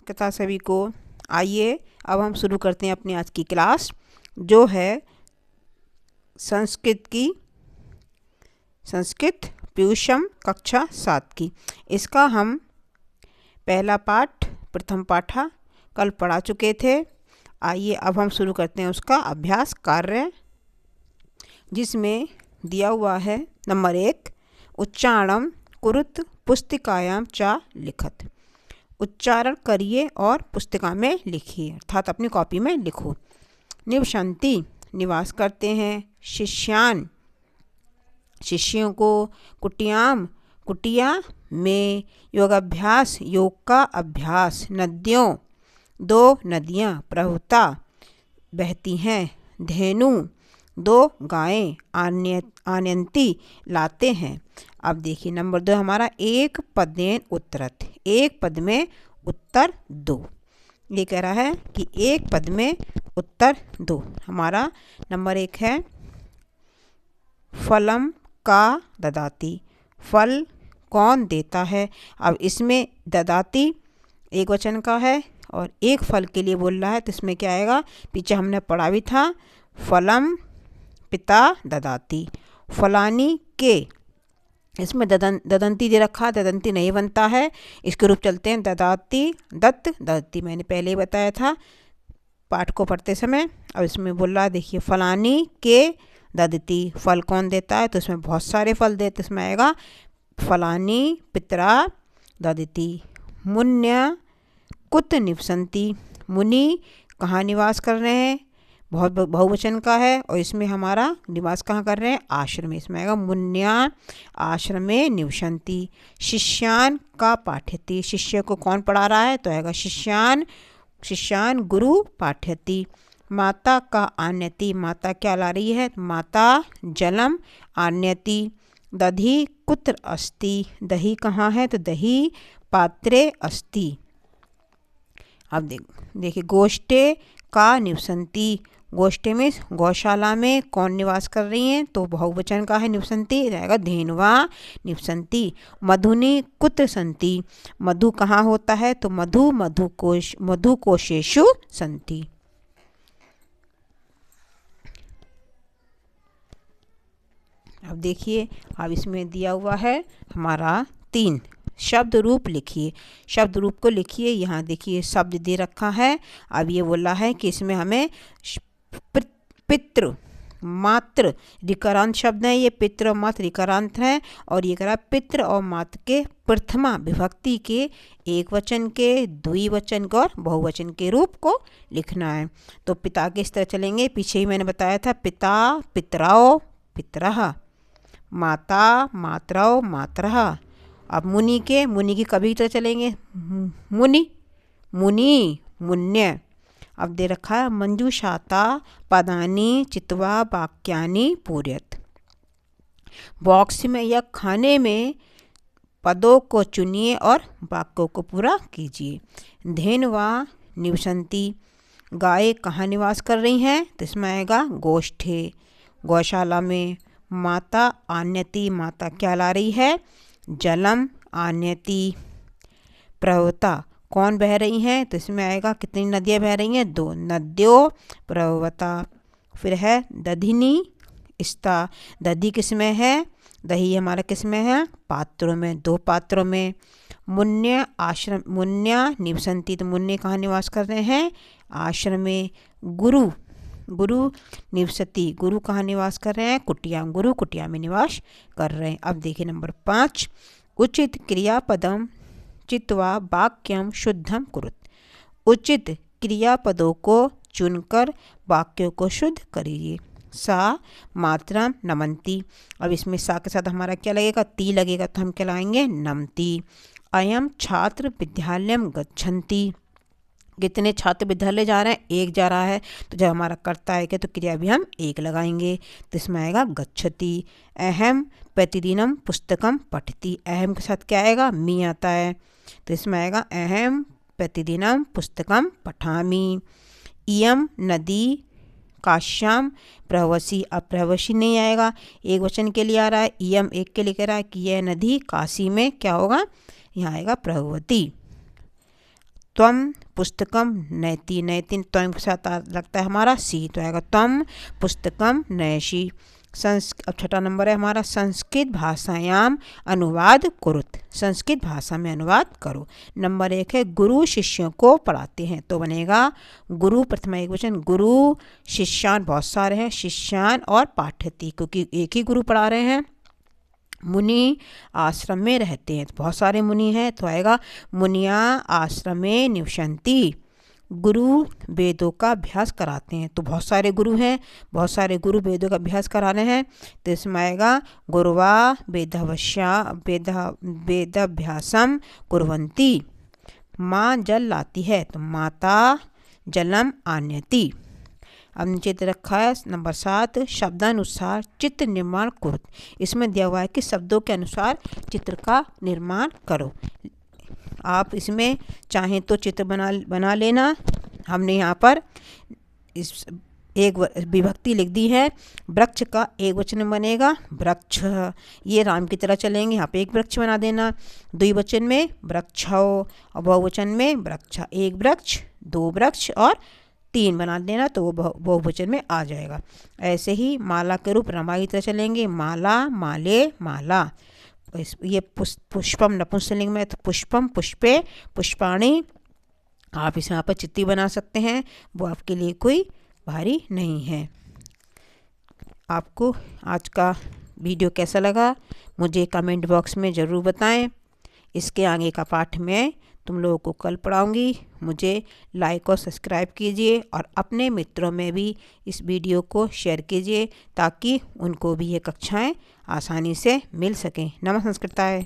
कथा सभी को। आइए अब हम शुरू करते हैं अपनी आज की क्लास, जो है संस्कृत प्यूषम कक्षा 7 की। इसका हम पहला पाठ प्रथम पाठा कल पढ़ा चुके थे। आइए अब हम शुरू करते हैं उसका अभ्यास कार्य, जिसमें दिया हुआ है नंबर 1, उच्चारणम कुरुत पुस्तिकायाम चा लिखत। उच्चारण करिए और पुस्तिका में लिखिए, अर्थात अपनी कॉपी में लिखो। निवसन्ति निवास करते हैं। शिष्यान शिष्यों को। कुटियाम कुटिया में। योगाभ्यास योग का अभ्यास। नद्यों 2 नदियाँ प्रवहता बहती हैं। धेनु 2 गायें। आनयंती लाते हैं। अब देखिए नंबर 2 हमारा एक पदेन उत्तरत, एक पद में उत्तर 2। ये कह रहा है कि एक पद में उत्तर 2। हमारा नंबर 1 है फलम का ददाती, फल कौन देता है। अब इसमें ददाती एक वचन का है और एक फल के लिए बोल रहा है, तो इसमें क्या आएगा, पीछे हमने पढ़ा भी था, फलम पिता ददाती। फलानी के, इसमें ददंती दे रखा, ददंती नहीं बनता है, इसके रूप चलते हैं ददाती दत्त ददती। मैंने पहले ही बताया था पाठ को पढ़ते समय। अब इसमें बोल रहा है, देखिए फलानी के ददती, फल कौन देता है, तो इसमें बहुत सारे फल देते, इसमें आएगा फलानी पितरा ददती। मुन्य कुत निवसन्ति, मुनि कहाँ निवास कर रहे हैं, बहुत बहुवचन का है और इसमें हमारा निवास कहाँ कर रहे हैं, आश्रम में। इसमें आएगा मुन्या आश्रमे निवसन्ति। शिष्यान का पाठयति, शिष्य को कौन पढ़ा रहा है, तो आएगा शिष्यान गुरु पाठयति। माता का आन्यति, माता क्या ला रही है, माता जलम आन्यति। दधी कुत्र अस्ति, दही कहाँ है, तो दही पात्रे अस्ति। अब देखिए गोष्ठे का निवसन्ति, गोष्ठे में गौशाला में कौन निवास कर रही हैं, तो बहुवचन का है निवसन्ति, रहेगा धेनवा निवसन्ति। मधुनी कुत्र सन्ति, मधु कहाँ होता है, तो मधुकोशेषु सन्ति। अब देखिए, अब इसमें दिया हुआ है हमारा 3 शब्द रूप लिखिए। शब्द रूप को लिखिए। यहाँ देखिए शब्द दे रखा है। अब ये बोला है कि इसमें हमें पितृ मात्र रिकारांत शब्द है, ये पितृ और मात्र रिकारांत है, और ये करा पितृ और मात्र के प्रथमा विभक्ति के एक वचन के, द्विवचन के और बहुवचन के रूप को लिखना है। तो पिता के इस तरह चलेंगे, पीछे ही मैंने बताया था, पिता पितराओ पितरः, माता मातरौ मातरः। अब मुनि की कभी तरह चलेंगे, मुनि मुन्य। अब दे रखा है मंजूषाता पदानी चित्वा वाक्यानि पूरयत। बॉक्स में या खाने में पदों को चुनिए और वाक्यों को पूरा कीजिए। धेनवा निवसन्ति, गाय कहाँ निवास कर रही हैं, तो इसमें आएगा गोष्ठे गौशाला में। माता आन्यति, माता क्या ला रही है, जलम आन्यति। प्रवहता कौन बह रही हैं, तो इसमें आएगा कितनी नदियाँ बह रही हैं, 2 नद्यों प्रवहता। फिर है दधिनी स्ता, दधी किस में है, दही हमारा किस में है, पात्रों में, 2 पात्रों में। मुन्य आश्रम, मुन्या निवसन्ति, तो मुन्य कहाँ निवास कर रहे हैं, आश्रम में। गुरु निवसति, गुरु कहाँ निवास कर रहे हैं, कुटिया, गुरु कुटिया में निवास कर रहे हैं। अब देखिए नंबर 5, उचित क्रियापदम चित्वा वाक्यम शुद्धम कुरुत। उचित क्रियापदों को चुनकर वाक्यों को शुद्ध करिए। सा मात्रम नमन्ति, अब इसमें सा के साथ हमारा क्या लगेगा, ती लगेगा, तो हम क्या लाएंगे, नमति। अयम छात्र विद्यालयम गच्छन्ति, कितने छात्र विद्यालय जा रहे हैं, एक जा रहा है, तो जब हमारा कर्ता है तो क्रिया भी हम एक लगाएंगे, तो इसमें आएगा गच्छति। अहम प्रतिदिनम पुस्तकम पठति, अहम के साथ क्या आएगा, मी आता है, तो इसमें आएगा अहम प्रतिदिनम पुस्तकम पठामि। इयम नदी काश्याम प्रवसी, अब प्रवसी नहीं आएगा, एक वचन के लिए आ रहा है, इयम एक के लिए कह रहा है कि यह नदी काशी में क्या होगा, यहाँ आएगा प्रवती। त्वम पुस्तकम नयति, नयति त्वम के साथ लगता है हमारा सी, तो आएगा त्वम पुस्तकम नयसि। अब छठा नंबर है हमारा संस्कृत भाषायाम अनुवाद कुरुत, संस्कृत भाषा में अनुवाद करो। नंबर 1 है गुरु शिष्यों को पढ़ाते हैं, तो बनेगा गुरु प्रथमा एकवचन, गुरु शिष्यान बहुत सारे हैं, शिष्यान और पाठयति क्योंकि एक ही गुरु पढ़ा रहे हैं। मुनि आश्रम में रहते हैं, तो बहुत सारे मुनि हैं, तो आएगा मुनिया आश्रमे निवसन्ति। गुरु वेदों का अभ्यास कराते हैं, तो बहुत सारे गुरु हैं, बहुत सारे गुरु वेदों का अभ्यास करा रहे हैं, तो इसमें आएगा गुरुवा वेदाभ्यासम कुर्वन्ति। माँ जल लाती है, तो माता जलम आनयति। अब नीचे रखा है नंबर 7 शब्दानुसार चित्र निर्माण कुरुत, इसमें दिया हुआ है कि शब्दों के अनुसार चित्र का निर्माण करो। आप इसमें चाहें तो चित्र बना लेना। हमने यहाँ पर इस एक विभक्ति लिख दी है, वृक्ष का एक वचन बनेगा वृक्ष, ये राम की तरह चलेंगे, यहाँ पे एक वृक्ष बना देना। द्विवचन में वृक्षौ और बहुवचन में वृक्षा, एक वृक्ष, दो वृक्ष और 3 बना देना, तो वो बहुवचन में आ जाएगा। ऐसे ही माला के रूप रमा की तरह चलेंगे, माला माले माला। ये पुष्पम नपुंसकलिंग में, तो पुष्पम पुष्पे पुष्पाणि। आप इस यहाँ पर चिट्ठी बना सकते हैं, वो आपके लिए कोई भारी नहीं है। आपको आज का वीडियो कैसा लगा मुझे कमेंट बॉक्स में ज़रूर बताएं। इसके आगे का पाठ मैं तुम लोगों को कल पढ़ाऊँगी। मुझे लाइक और सब्सक्राइब कीजिए और अपने मित्रों में भी इस वीडियो को शेयर कीजिए ताकि उनको भी ये कक्षाएं आसानी से मिल सकें। नमः संस्कृताय।